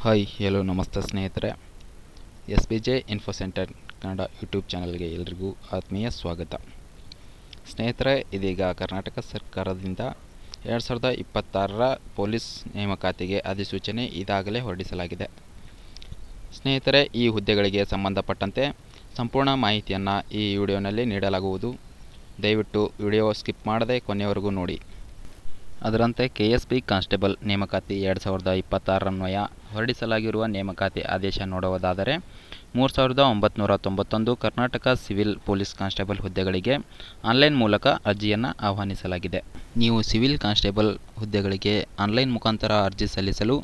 Hi hello ನಮಸ್ತೆ ಸ್ನೇಹಿತರೆ. SBJ info centre Kannada YouTube ಚಾನಲ್ಗೆ ಎಲ್ರಿಗೂ ಆತ್ಮೀಯ ಸ್ವಾಗತ. ಸ್ನೇಹಿತರೆ, ಇದೀಗ ಕರ್ನಾಟಕ ಸರ್ಕಾರದಿಂದ 2026ರ ಪೊಲೀಸ್ ನೇಮಕಾತಿಗೆ ಅಧಿಸೂಚನೆ ಈಗಾಗಲೇ ಹೊರಡಿಸಲಾಗಿದೆ. ಸ್ನೇಹಿತರೆ, ಈ ಹುದ್ದೆಗಳಿಗೆ ಸಂಬಂಧಪಟ್ಟಂತೆ ಸಂಪೂರ್ಣ ಮಾಹಿತಿಯನ್ನು ಈ ವಿಡಿಯೋನಲ್ಲಿ ನೀಡಲಾಗುವುದು. ದಯವಿಟ್ಟು ವಿಡಿಯೋ ಸ್ಕಿಪ್ ಮಾಡದೆ ಕೊನೆಯವರೆಗೂ ನೋಡಿ. ಅದರಂತೆ KSP ಕಾನ್ಸ್ಟೇಬಲ್ ನೇಮಕಾತಿ 2026 ಹೊರಡಿಸಲಾಗಿರುವ ನೇಮಕಾತಿ ಆದೇಶ ನೋಡುವುದಾದರೆ 3991 ಕರ್ನಾಟಕ ಸಿವಿಲ್ ಪೊಲೀಸ್ ಕಾನ್ಸ್ಟೇಬಲ್ ಹುದ್ದೆಗಳಿಗೆ ಆನ್ಲೈನ್ ಮೂಲಕ ಅರ್ಜಿಯನ್ನು ಆಹ್ವಾನಿಸಲಾಗಿದೆ. ನೀವು ಸಿವಿಲ್ ಕಾನ್ಸ್ಟೇಬಲ್ ಹುದ್ದೆಗಳಿಗೆ ಆನ್ಲೈನ್ ಮುಖಾಂತರ ಅರ್ಜಿ ಸಲ್ಲಿಸಲು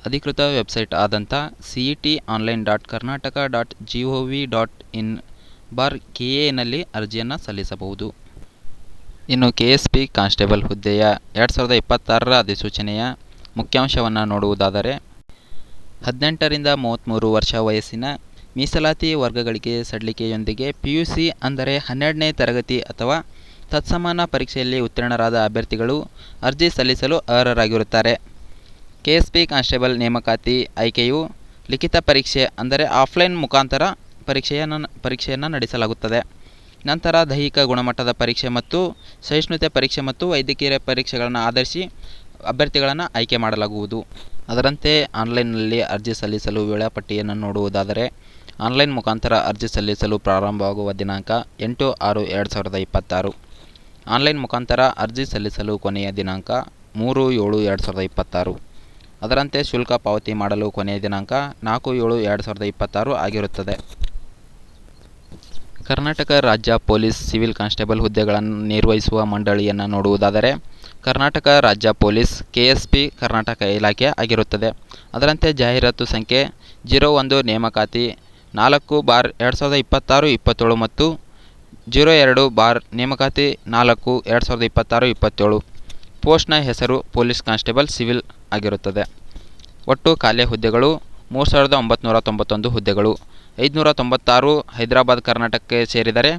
ಅಧಿಕೃತ ವೆಬ್ಸೈಟ್ ಆದಂಥ cet.karnataka.gov.in/KA ಅರ್ಜಿಯನ್ನು ಸಲ್ಲಿಸಬಹುದು. ಇನ್ನು KSP ಕಾನ್ಸ್ಟೇಬಲ್ ಹುದ್ದೆಯ 2026ರ ಅಧಿಸೂಚನೆಯ ಮುಖ್ಯಾಂಶವನ್ನು ನೋಡುವುದಾದರೆ 18ರಿಂದ 33 ವರ್ಷ ವಯಸ್ಸಿನ ಮೀಸಲಾತಿ ವರ್ಗಗಳಿಗೆ ಸಡಿಲಿಕೆಯೊಂದಿಗೆ PUC ಅಂದರೆ 12ನೇ ತರಗತಿ ಅಥವಾ ತತ್ಸಮಾನ ಪರೀಕ್ಷೆಯಲ್ಲಿ ಉತ್ತೀರ್ಣರಾದ ಅಭ್ಯರ್ಥಿಗಳು ಅರ್ಜಿ ಸಲ್ಲಿಸಲು ಅರ್ಹರಾಗಿರುತ್ತಾರೆ. KSP ಕಾನ್ಸ್ಟೇಬಲ್ ನೇಮಕಾತಿ ಆಯ್ಕೆಯು ಲಿಖಿತ ಪರೀಕ್ಷೆ ಅಂದರೆ ಆಫ್ಲೈನ್ ಮುಖಾಂತರ ಪರೀಕ್ಷೆಯನ್ನು ನಡೆಸಲಾಗುತ್ತದೆ. ನಂತರ ದೈಹಿಕ ಗುಣಮಟ್ಟದ ಪರೀಕ್ಷೆ ಮತ್ತು ಸಹಿಷ್ಣುತೆ ಪರೀಕ್ಷೆ ಮತ್ತು ವೈದ್ಯಕೀಯ ಪರೀಕ್ಷೆಗಳನ್ನು ಆಧರಿಸಿ ಅಭ್ಯರ್ಥಿಗಳನ್ನು ಆಯ್ಕೆ ಮಾಡಲಾಗುವುದು. ಅದರಂತೆ ಆನ್ಲೈನ್ನಲ್ಲಿ ಅರ್ಜಿ ಸಲ್ಲಿಸಲು ವೇಳಾಪಟ್ಟಿಯನ್ನು ನೋಡುವುದಾದರೆ ಆನ್ಲೈನ್ ಮುಖಾಂತರ ಅರ್ಜಿ ಸಲ್ಲಿಸಲು ಪ್ರಾರಂಭವಾಗುವ ದಿನಾಂಕ 8/6/2026. ಆನ್ಲೈನ್ ಮುಖಾಂತರ ಅರ್ಜಿ ಸಲ್ಲಿಸಲು ಕೊನೆಯ ದಿನಾಂಕ 3/7/2026. ಅದರಂತೆ ಶುಲ್ಕ ಪಾವತಿ ಮಾಡಲು ಕೊನೆಯ ದಿನಾಂಕ 4/7/2026 ಆಗಿರುತ್ತದೆ. ಕರ್ನಾಟಕ ರಾಜ್ಯ ಪೊಲೀಸ್ ಸಿವಿಲ್ ಕಾನ್ಸ್ಟೇಬಲ್ ಹುದ್ದೆಗಳನ್ನು ನಿರ್ವಹಿಸುವ ಮಂಡಳಿಯನ್ನು ನೋಡುವುದಾದರೆ ಕರ್ನಾಟಕ ರಾಜ್ಯ ಪೊಲೀಸ್ KSP ಕರ್ನಾಟಕ ಇಲಾಖೆ ಆಗಿರುತ್ತದೆ. ಅದರಂತೆ ಜಾಹೀರಾತು ಸಂಖ್ಯೆ 01 ನೇಮಕಾತಿ 4/2026-27 ಮತ್ತು 02 ನೇಮಕಾತಿ 4/2026-27. ಪೋಸ್ಟ್ನ ಹೆಸರು ಪೊಲೀಸ್ ಕಾನ್ಸ್ಟೇಬಲ್ ಸಿವಿಲ್ ಆಗಿರುತ್ತದೆ. ಒಟ್ಟು ಖಾಲಿ ಹುದ್ದೆಗಳು 3991 ಹುದ್ದೆಗಳು. 596 ಹೈದರಾಬಾದ್ ಕರ್ನಾಟಕಕ್ಕೆ ಸೇರಿದರೆ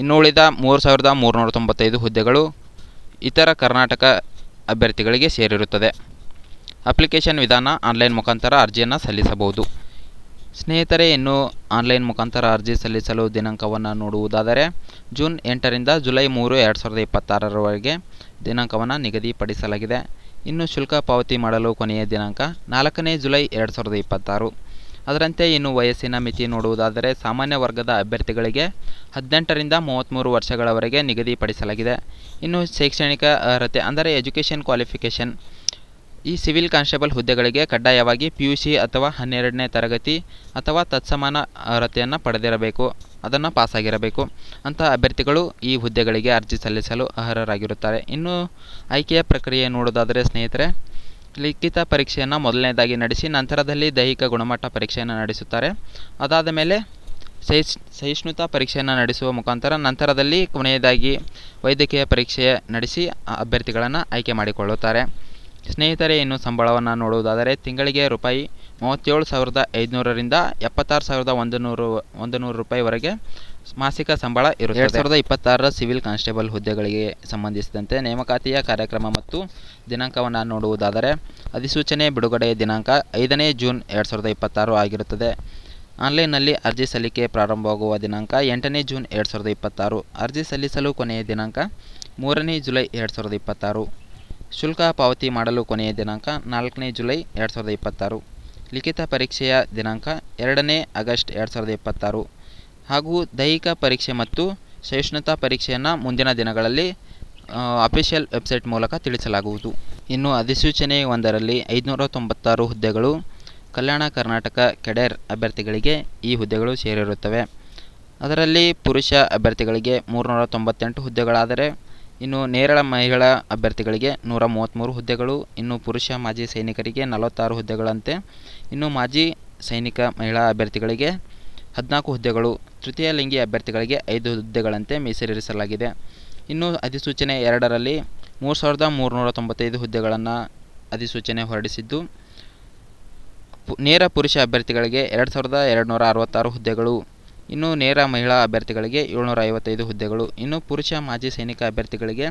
ಇನ್ನು ಉಳಿದ 3395 ಹುದ್ದೆಗಳು ಇತರ ಕರ್ನಾಟಕ ಅಭ್ಯರ್ಥಿಗಳಿಗೆ ಸೇರಿರುತ್ತದೆ. ಅಪ್ಲಿಕೇಶನ್ ವಿಧಾನ ಆನ್ಲೈನ್ ಮುಖಾಂತರ ಅರ್ಜಿಯನ್ನು ಸಲ್ಲಿಸಬಹುದು. ಸ್ನೇಹಿತರೆ, ಇನ್ನು ಆನ್ಲೈನ್ ಮುಖಾಂತರ ಅರ್ಜಿ ಸಲ್ಲಿಸಲು ದಿನಾಂಕವನ್ನು ನೋಡುವುದಾದರೆ ಜೂನ್ 8ರಿಂದ ಜುಲೈ 3, 2026ರವರೆಗೆ ದಿನಾಂಕವನ್ನು ನಿಗದಿಪಡಿಸಲಾಗಿದೆ. ಇನ್ನು ಶುಲ್ಕ ಪಾವತಿ ಮಾಡಲು ಕೊನೆಯ ದಿನಾಂಕ 4ನೇ ಜುಲೈ 2026. ಅದರಂತೆ ಇನ್ನು ವಯಸ್ಸಿನ ಮಿತಿ ನೋಡುವುದಾದರೆ ಸಾಮಾನ್ಯ ವರ್ಗದ ಅಭ್ಯರ್ಥಿಗಳಿಗೆ 18ರಿಂದ 33 ವರ್ಷಗಳವರೆಗೆ ನಿಗದಿಪಡಿಸಲಾಗಿದೆ. ಇನ್ನು ಶೈಕ್ಷಣಿಕ ಅರ್ಹತೆ ಅಂದರೆ ಎಜುಕೇಷನ್ ಕ್ವಾಲಿಫಿಕೇಷನ್ ಈ ಸಿವಿಲ್ ಕಾನ್ಸ್ಟೇಬಲ್ ಹುದ್ದೆಗಳಿಗೆ ಕಡ್ಡಾಯವಾಗಿ PUC ಅಥವಾ 12ನೇ ತರಗತಿ ಅಥವಾ ತತ್ಸಮಾನ ಅರ್ಹತೆಯನ್ನು ಪಡೆದಿರಬೇಕು, ಅದನ್ನು ಪಾಸಾಗಿರಬೇಕು. ಅಂತಹ ಅಭ್ಯರ್ಥಿಗಳು ಈ ಹುದ್ದೆಗಳಿಗೆ ಅರ್ಜಿ ಸಲ್ಲಿಸಲು ಅರ್ಹರಾಗಿರುತ್ತಾರೆ. ಇನ್ನು ಆಯ್ಕೆಯ ಪ್ರಕ್ರಿಯೆ ನೋಡೋದಾದರೆ ಸ್ನೇಹಿತರೆ, ಲಿಖಿತ ಪರೀಕ್ಷೆಯನ್ನು ಮೊದಲನೇದಾಗಿ ನಡೆಸಿ ನಂತರದಲ್ಲಿ ದೈಹಿಕ ಗುಣಮಟ್ಟ ಪರೀಕ್ಷೆಯನ್ನು ನಡೆಸುತ್ತಾರೆ. ಅದಾದ ಮೇಲೆ ಸಹಿಷ್ಣುತಾ ಪರೀಕ್ಷೆಯನ್ನು ನಡೆಸುವ ಮುಖಾಂತರ ನಂತರದಲ್ಲಿ ಕೊನೆಯದಾಗಿ ವೈದ್ಯಕೀಯ ಪರೀಕ್ಷೆ ನಡೆಸಿ ಅಭ್ಯರ್ಥಿಗಳನ್ನು ಆಯ್ಕೆ ಮಾಡಿಕೊಳ್ಳುತ್ತಾರೆ. ಸ್ನೇಹಿತರೆ, ಇನ್ನು ಸಂಬಳವನ್ನು ನೋಡುವುದಾದರೆ ತಿಂಗಳಿಗೆ ರೂಪಾಯಿ 37,500ರಿಂದ 76,100 ರೂಪಾಯಿವರೆಗೆ ಮಾಸಿಕ ಸಂಬಳ ಇರುತ್ತದೆ. 2026ರ ಸಿವಿಲ್ ಕಾನ್ಸ್ಟೇಬಲ್ ಹುದ್ದೆಗಳಿಗೆ ಸಂಬಂಧಿಸಿದಂತೆ ನೇಮಕಾತಿಯ ಕಾರ್ಯಕ್ರಮ ಮತ್ತು ದಿನಾಂಕವನ್ನು ನೋಡುವುದಾದರೆ ಅಧಿಸೂಚನೆ ಬಿಡುಗಡೆಯ ದಿನಾಂಕ 5ನೇ ಜೂನ್ 2026 ಆಗಿರುತ್ತದೆ. ಆನ್ಲೈನ್ನಲ್ಲಿ ಅರ್ಜಿ ಸಲ್ಲಿಕೆ ಪ್ರಾರಂಭವಾಗುವ ದಿನಾಂಕ 8ನೇ ಜೂನ್ 2026. ಅರ್ಜಿ ಸಲ್ಲಿಸಲು ಕೊನೆಯ ದಿನಾಂಕ 3ನೇ ಜುಲೈ 2026. ಶುಲ್ಕ ಪಾವತಿ ಮಾಡಲು ಕೊನೆಯ ದಿನಾಂಕ 4ನೇ ಜುಲೈ 2026. ಲಿಖಿತ ಪರೀಕ್ಷೆಯ ದಿನಾಂಕ 2ನೇ ಆಗಸ್ಟ್ 2026 ಹಾಗೂ ದೈಹಿಕ ಪರೀಕ್ಷೆ ಮತ್ತು ಸಹಿಷ್ಣುತಾ ಪರೀಕ್ಷೆಯನ್ನು ಮುಂದಿನ ದಿನಗಳಲ್ಲಿ ಅಫಿಷಿಯಲ್ ವೆಬ್ಸೈಟ್ ಮೂಲಕ ತಿಳಿಸಲಾಗುವುದು. ಇನ್ನು ಅಧಿಸೂಚನೆ 1ರಲ್ಲಿ 596 ಹುದ್ದೆಗಳು ಕಲ್ಯಾಣ ಕರ್ನಾಟಕ ಕೆಡರ್ ಅಭ್ಯರ್ಥಿಗಳಿಗೆ ಈ ಹುದ್ದೆಗಳು ಸೇರಿರುತ್ತವೆ. ಅದರಲ್ಲಿ ಪುರುಷ ಅಭ್ಯರ್ಥಿಗಳಿಗೆ 398 ಹುದ್ದೆಗಳಾದರೆ ಇನ್ನು ನೇರಳ ಮಹಿಳಾ ಅಭ್ಯರ್ಥಿಗಳಿಗೆ 133 ಹುದ್ದೆಗಳು. ಇನ್ನು ಪುರುಷ ಮಾಜಿ ಸೈನಿಕರಿಗೆ 46 ಹುದ್ದೆಗಳಂತೆ ಇನ್ನು ಮಾಜಿ ಸೈನಿಕ ಮಹಿಳಾ ಅಭ್ಯರ್ಥಿಗಳಿಗೆ 14 ಹುದ್ದೆಗಳು. ತೃತೀಯ ಲಿಂಗಿ ಅಭ್ಯರ್ಥಿಗಳಿಗೆ 5 ಹುದ್ದೆಗಳಂತೆ ಮೀಸಲಿರಿಸಲಾಗಿದೆ. ಇನ್ನು ಅಧಿಸೂಚನೆ 2ರಲ್ಲಿ 3,395 ಹುದ್ದೆಗಳನ್ನು ಅಧಿಸೂಚನೆ ಹೊರಡಿಸಿದ್ದು ನೇರ ಪುರುಷ ಅಭ್ಯರ್ಥಿಗಳಿಗೆ 2,266 ಹುದ್ದೆಗಳು. ಇನ್ನು ನೇರ ಮಹಿಳಾ ಅಭ್ಯರ್ಥಿಗಳಿಗೆ 755 ಹುದ್ದೆಗಳು. ಇನ್ನು ಪುರುಷ ಮಾಜಿ ಸೈನಿಕ ಅಭ್ಯರ್ಥಿಗಳಿಗೆ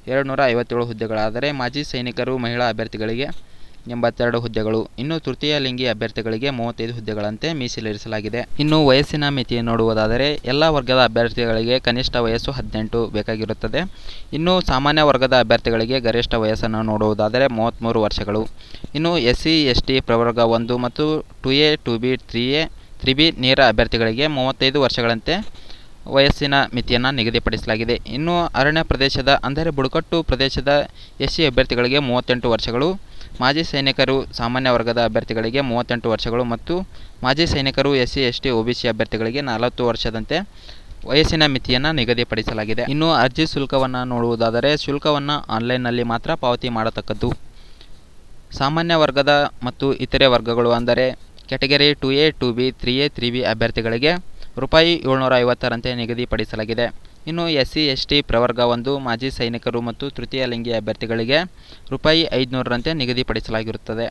257 ಹುದ್ದೆಗಳಾದರೆ ಮಾಜಿ ಸೈನಿಕರು ಮಹಿಳಾ ಅಭ್ಯರ್ಥಿಗಳಿಗೆ 82 ಹುದ್ದೆಗಳು. ಇನ್ನು ತೃತೀಯ ಲಿಂಗಿ ಅಭ್ಯರ್ಥಿಗಳಿಗೆ 35 ಹುದ್ದೆಗಳಂತೆ ಮೀಸಲಿರಿಸಲಾಗಿದೆ. ಇನ್ನು ವಯಸ್ಸಿನ ಮಿತಿ ನೋಡುವುದಾದರೆ ಎಲ್ಲ ವರ್ಗದ ಅಭ್ಯರ್ಥಿಗಳಿಗೆ ಕನಿಷ್ಠ ವಯಸ್ಸು 18 ಬೇಕಾಗಿರುತ್ತದೆ. ಇನ್ನು ಸಾಮಾನ್ಯ ವರ್ಗದ ಅಭ್ಯರ್ಥಿಗಳಿಗೆ ಗರಿಷ್ಠ ವಯಸ್ಸನ್ನು ನೋಡುವುದಾದರೆ 33 ವರ್ಷಗಳು. ಇನ್ನು SC ST ಪ್ರವರ್ಗ 1 ಮತ್ತು 2A 2B 3B ನೇರ ಅಭ್ಯರ್ಥಿಗಳಿಗೆ 35 ವರ್ಷಗಳಂತೆ ವಯಸ್ಸಿನ ಮಿತಿಯನ್ನು ನಿಗದಿಪಡಿಸಲಾಗಿದೆ. ಇನ್ನು ಅರಣ್ಯ ಪ್ರದೇಶದ ಅಂದರೆ ಬುಡಕಟ್ಟು ಪ್ರದೇಶದ SC ಅಭ್ಯರ್ಥಿಗಳಿಗೆ 38 ವರ್ಷಗಳು, ಮಾಜಿ ಸೈನಿಕರು ಸಾಮಾನ್ಯ ವರ್ಗದ ಅಭ್ಯರ್ಥಿಗಳಿಗೆ 38 ವರ್ಷಗಳು ಮತ್ತು ಮಾಜಿ ಸೈನಿಕರು SC ST OBC ಅಭ್ಯರ್ಥಿಗಳಿಗೆ 40 ವರ್ಷದಂತೆ ವಯಸ್ಸಿನ ಮಿತಿಯನ್ನು ನಿಗದಿಪಡಿಸಲಾಗಿದೆ. ಇನ್ನು ಅರ್ಜಿ ಶುಲ್ಕವನ್ನು ನೋಡುವುದಾದರೆ ಶುಲ್ಕವನ್ನು ಆನ್ಲೈನ್ನಲ್ಲಿ ಮಾತ್ರ ಪಾವತಿ ಮಾಡತಕ್ಕದ್ದು. ಸಾಮಾನ್ಯ ವರ್ಗದ ಮತ್ತು ಇತರೆ ವರ್ಗಗಳು ಅಂದರೆ category 2A 2B 3A 3B ಅಭ್ಯರ್ಥಿಗಳಿಗೆ ರೂಪಾಯಿ 750ರಂತೆ ನಿಗದಿಪಡಿಸಲಾಗಿದೆ. ಇನ್ನು SC ST ಪ್ರವರ್ಗ 1 ಮಾಜಿ ಸೈನಿಕರು ಮತ್ತು ತೃತೀಯ ಲಿಂಗಿ ಅಭ್ಯರ್ಥಿಗಳಿಗೆ ರೂಪಾಯಿ 500ರಂತೆ ನಿಗದಿಪಡಿಸಲಾಗಿರುತ್ತದೆ.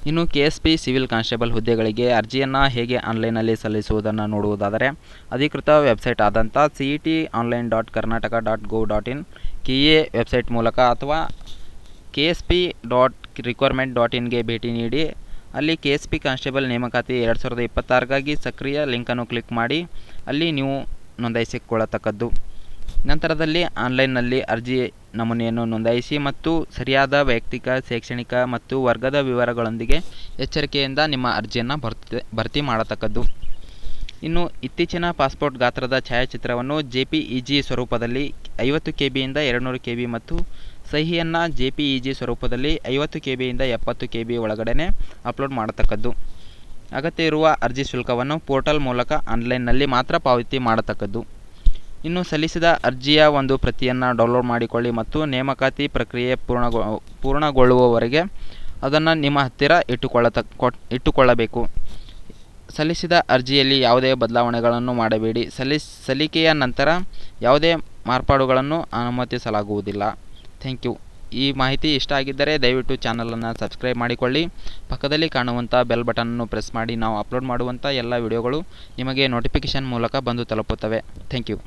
ಇನ್ನು KSP ಸಿವಿಲ್ ಕಾನ್ಸ್ಟೇಬಲ್ ಹುದ್ದೆಗಳಿಗೆ ಅರ್ಜಿಯನ್ನು ಹೇಗೆ ಆನ್ಲೈನ್ನಲ್ಲಿ ಸಲ್ಲಿಸುವುದನ್ನು ನೋಡುವುದಾದರೆ ಅಧಿಕೃತ ವೆಬ್ಸೈಟ್ ಆದಂಥ cet.online.karnataka.gov.in KA ವೆಬ್ಸೈಟ್ ಮೂಲಕ ಅಥವಾ ksp.requirement.in ಭೇಟಿ ನೀಡಿ ಅಲ್ಲಿ KSP ಕಾನ್ಸ್ಟೇಬಲ್ ನೇಮಕಾತಿ 2026ಗಾಗಿ ಸಕ್ರಿಯ ಲಿಂಕನ್ನು ಕ್ಲಿಕ್ ಮಾಡಿ ಅಲ್ಲಿ ನೀವು ನೋಂದಾಯಿಸಿಕೊಳ್ಳತಕ್ಕದ್ದು. ನಂತರದಲ್ಲಿ ಆನ್ಲೈನ್ನಲ್ಲಿ ಅರ್ಜಿ ನಮೂನೆಯನ್ನು ನೋಂದಾಯಿಸಿ ಮತ್ತು ಸರಿಯಾದ ವೈಯಕ್ತಿಕ, ಶೈಕ್ಷಣಿಕ ಮತ್ತು ವರ್ಗದ ವಿವರಗಳೊಂದಿಗೆ ಎಚ್ಚರಿಕೆಯಿಂದ ನಿಮ್ಮ ಅರ್ಜಿಯನ್ನು ಭರ್ತಿ ಮಾಡತಕ್ಕದ್ದು. ಇನ್ನು ಇತ್ತೀಚಿನ ಪಾಸ್ಪೋರ್ಟ್ ಗಾತ್ರದ ಛಾಯಾಚಿತ್ರವನ್ನು JPEG ಸ್ವರೂಪದಲ್ಲಿ 50 KBಯಿಂದ 200 KB ಮತ್ತು ಸಹಿಯನ್ನು JPEG ಸ್ವರೂಪದಲ್ಲಿ 50 KBಯಿಂದ 70 KB ಒಳಗಡೆ ಅಪ್ಲೋಡ್ ಮಾಡತಕ್ಕದ್ದು. ಅಗತ್ಯ ಇರುವ ಅರ್ಜಿ ಶುಲ್ಕವನ್ನು ಪೋರ್ಟಲ್ ಮೂಲಕ ಆನ್ಲೈನ್ನಲ್ಲಿ ಮಾತ್ರ ಪಾವತಿ ಮಾಡತಕ್ಕದ್ದು. ಇನ್ನು ಸಲ್ಲಿಸಿದ ಅರ್ಜಿಯ ಒಂದು ಪ್ರತಿಯನ್ನು ಡೌನ್ಲೋಡ್ ಮಾಡಿಕೊಳ್ಳಿ ಮತ್ತು ನೇಮಕಾತಿ ಪ್ರಕ್ರಿಯೆ ಪೂರ್ಣಗೊಳ್ಳುವವರೆಗೆ ಅದನ್ನು ನಿಮ್ಮ ಹತ್ತಿರ ಇಟ್ಟುಕೊಳ್ಳಬೇಕು. ಸಲ್ಲಿಸಿದ ಅರ್ಜಿಯಲ್ಲಿ ಯಾವುದೇ ಬದಲಾವಣೆಗಳನ್ನು ಮಾಡಬೇಡಿ. ಸಲ್ಲಿಕೆಯ ನಂತರ ಯಾವುದೇ ಮಾರ್ಪಾಡುಗಳನ್ನು ಅನುಮತಿಸಲಾಗುವುದಿಲ್ಲ. Thank you. ಈ ಮಾಹಿತಿ ಇಷ್ಟ ಆಗಿದ್ದರೆ ದಯವಿಟ್ಟು ಚಾನಲನ್ನು ಸಬ್ಸ್ಕ್ರೈಬ್ ಮಾಡಿಕೊಳ್ಳಿ. ಪಕ್ಕದಲ್ಲಿ ಕಾಣುವಂಥ ಬೆಲ್ ಬಟನನ್ನು ಪ್ರೆಸ್ ಮಾಡಿ. ನಾವು ಅಪ್ಲೋಡ್ ಮಾಡುವಂಥ ಎಲ್ಲ ವಿಡಿಯೋಗಳು ನಿಮಗೆ ನೋಟಿಫಿಕೇಷನ್ ಮೂಲಕ ಬಂದು ತಲುಪುತ್ತವೆ. Thank you.